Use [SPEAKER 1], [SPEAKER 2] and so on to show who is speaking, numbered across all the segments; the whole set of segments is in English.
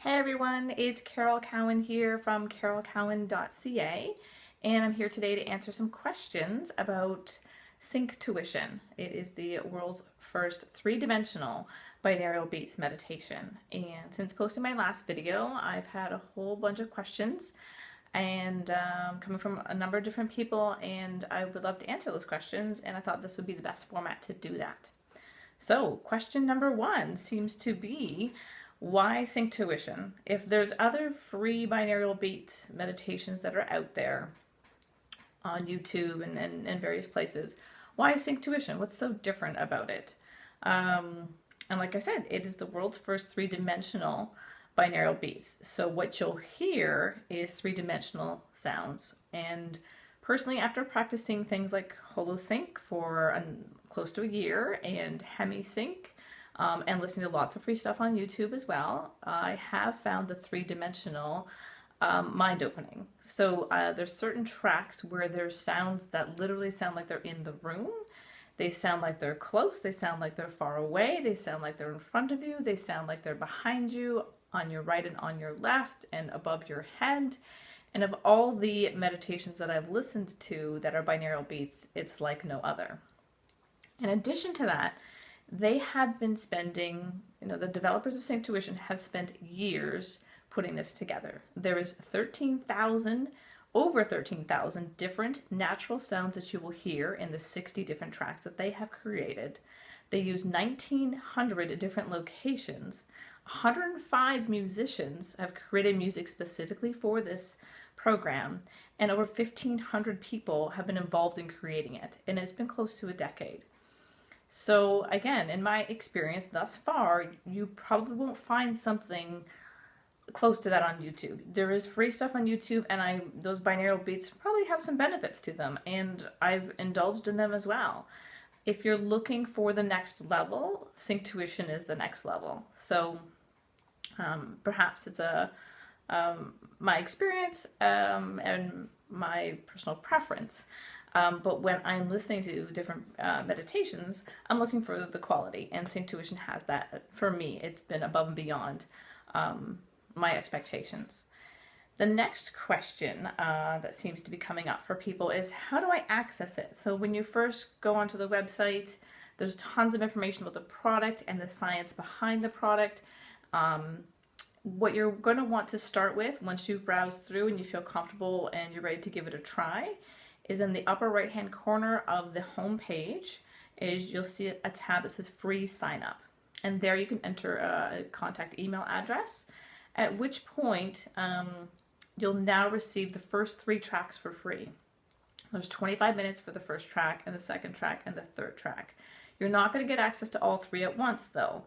[SPEAKER 1] Hey everyone, it's Carol Cowan here from carolcowan.ca, and I'm here today to answer some questions about Synctuition. It is the world's first three-dimensional binaural beats meditation. And since posting my last video, I've had a whole bunch of questions and coming from a number of different people, and I would love to answer those questions, and I thought this would be the best format to do that. So, question number one seems to be, why Synctuition? If there's other free binaural beat meditations that are out there on YouTube and various places, why Synctuition? What's so different about it? And like I said, it is the world's first three-dimensional binaural beats. So what you'll hear is three-dimensional sounds. And personally, after practicing things like holosync for close to a year and hemisync, and listening to lots of free stuff on YouTube as well, I have found the three-dimensional mind-opening. So there's certain tracks where there's sounds that literally sound like they're in the room. They sound like they're close, they sound like they're far away, they sound like they're in front of you, they sound like they're behind you, on your right and on your left, and above your head. And of all the meditations that I've listened to that are binaural beats, it's like no other. In addition to that, they have been spending, the developers of Synctuition have spent years putting this together. There is over 13,000 different natural sounds that you will hear in the 60 different tracks that they have created. They use 1,900 different locations. 105 musicians have created music specifically for this program, and over 1,500 people have been involved in creating it, and it's been close to a decade. So again, in my experience thus far, you probably won't find something close to that on YouTube. There is free stuff on YouTube, and those binaural beats probably have some benefits to them, and I've indulged in them as well. If you're looking for the next level, Synctuition is the next level. So perhaps it's my experience and my personal preference. But when I'm listening to different meditations, I'm looking for the quality, and Synctuition has that. For me, it's been above and beyond my expectations. The next question that seems to be coming up for people is, how do I access it? So when you first go onto the website, there's tons of information about the product and the science behind the product. What you're going to want to start with once you've browsed through and you feel comfortable and you're ready to give it a try is in the upper right hand corner of the home page. You'll see a tab that says free sign up, and there you can enter a contact email address, at which point you'll now receive the first 3 tracks for free. There's 25 minutes for the first track and the second track and the third track. You're not going to get access to all 3 at once though.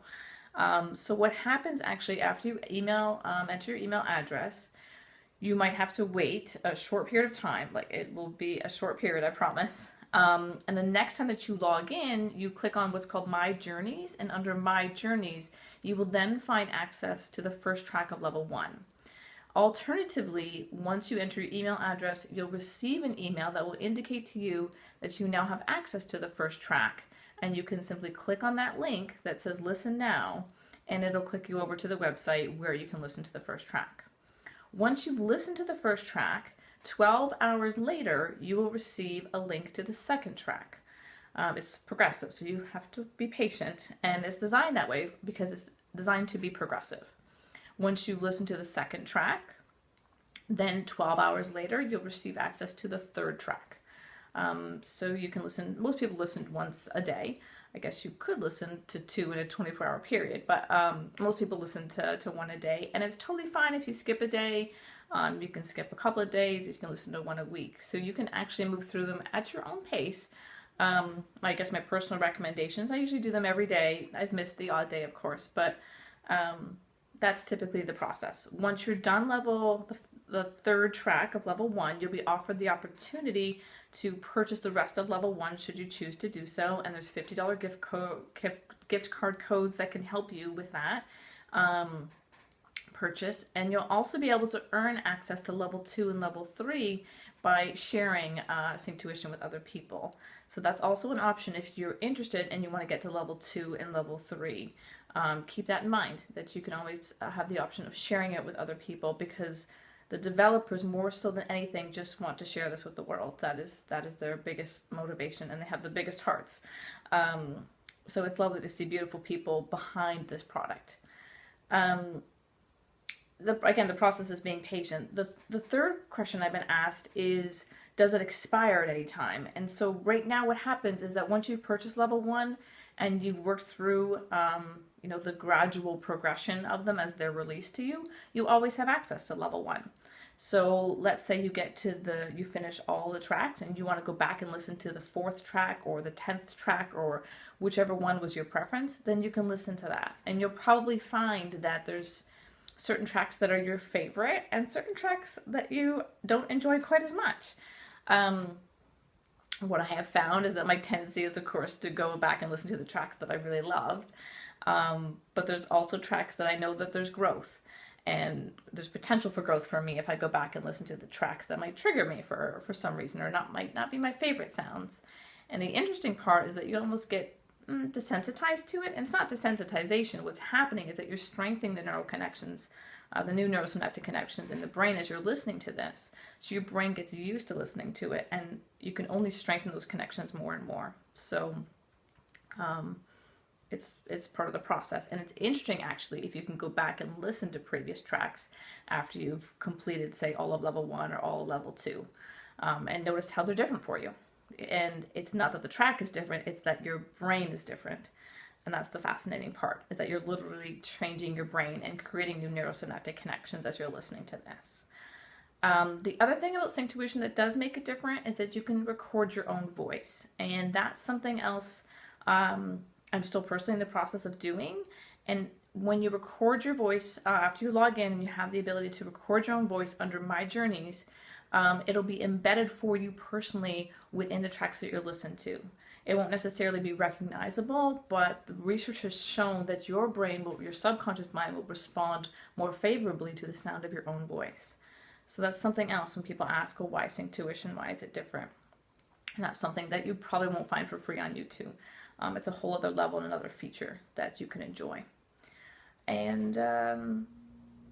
[SPEAKER 1] So what happens actually after you enter your email address, you might have to wait a short period of time. Like, it will be a short period, I promise. And the next time that you log in, you click on what's called My Journeys, and under My Journeys, you will then find access to the first track of level 1. Alternatively, once you enter your email address, you'll receive an email that will indicate to you that you now have access to the first track, and you can simply click on that link that says Listen Now, and it'll click you over to the website where you can listen to the first track. Once you've listened to the first track, 12 hours later, you will receive a link to the second track. It's progressive, so you have to be patient, and it's designed that way because it's designed to be progressive. Once you listen to the second track, then 12 hours later, you'll receive access to the third track. So you can listen, most people listen once a day. I guess you could listen to 2 in a 24-hour period, but most people listen to 1 a day, and it's totally fine if you skip a day. You can skip a couple of days, you can listen to 1 a week. So you can actually move through them at your own pace. I guess my personal recommendations, I usually do them every day. I've missed the odd day, of course, but that's typically the process. Once you're done the third track of level 1, you'll be offered the opportunity to purchase the rest of level 1 should you choose to do so, and there's $50 gift card codes that can help you with that purchase. And you'll also be able to earn access to level 2 and level 3 by sharing Synctuition with other people. So that's also an option if you're interested and you want to get to level 2 and level 3. keep that in mind, that you can always have the option of sharing it with other people, because the developers, more so than anything, just want to share this with the world. That is their biggest motivation, and they have the biggest hearts. So it's lovely to see beautiful people behind this product. Again, the process is being patient. The third question I've been asked is, does it expire at any time? And so right now what happens is that once you've purchased level 1 and you've worked through the gradual progression of them as they're released to you, you always have access to level 1. So let's say you get to you finish all the tracks and you want to go back and listen to the 4th track or the 10th track or whichever one was your preference, then you can listen to that. And you'll probably find that there's certain tracks that are your favorite and certain tracks that you don't enjoy quite as much. What I have found is that my tendency is, of course, to go back and listen to the tracks that I really loved. But there's also tracks that I know that there's growth, and there's potential for growth for me if I go back and listen to the tracks that might trigger me for some reason, or might not be my favorite sounds. And the interesting part is that you almost get desensitized to it. And it's not desensitization. What's happening is that you're strengthening the neural connections, the new neurosynaptic connections in the brain as you're listening to this. So your brain gets used to listening to it, and you can only strengthen those connections more and more. So it's part of the process. And it's interesting, actually, if you can go back and listen to previous tracks after you've completed, say, all of level 1 or all of level 2, and notice how they're different for you. And it's not that the track is different, it's that your brain is different. And that's the fascinating part, is that you're literally changing your brain and creating new neurosynaptic connections as you're listening to this. The other thing about Synctuition that does make it different is that you can record your own voice. And that's something else I'm still personally in the process of doing. And when you record your voice, after you log in and you have the ability to record your own voice under My Journeys, it'll be embedded for you personally within the tracks that you're listening to. It won't necessarily be recognizable, but the research has shown that your brain, your subconscious mind, will respond more favorably to the sound of your own voice. So that's something else when people ask, well, why Synctuition? Why is it different? And that's something that you probably won't find for free on YouTube. It's a whole other level and another feature that you can enjoy. And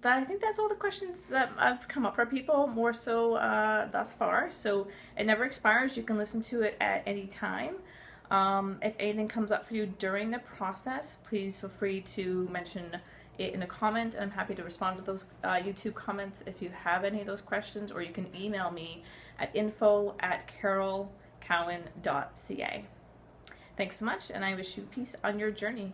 [SPEAKER 1] I think that's all the questions that I've come up for people, more so thus far. So it never expires. You can listen to it at any time. If anything comes up for you during the process, please feel free to mention it in a comment, and I'm happy to respond to those YouTube comments if you have any of those questions, or you can email me at info@carolcowan.ca. Thanks so much, and I wish you peace on your journey.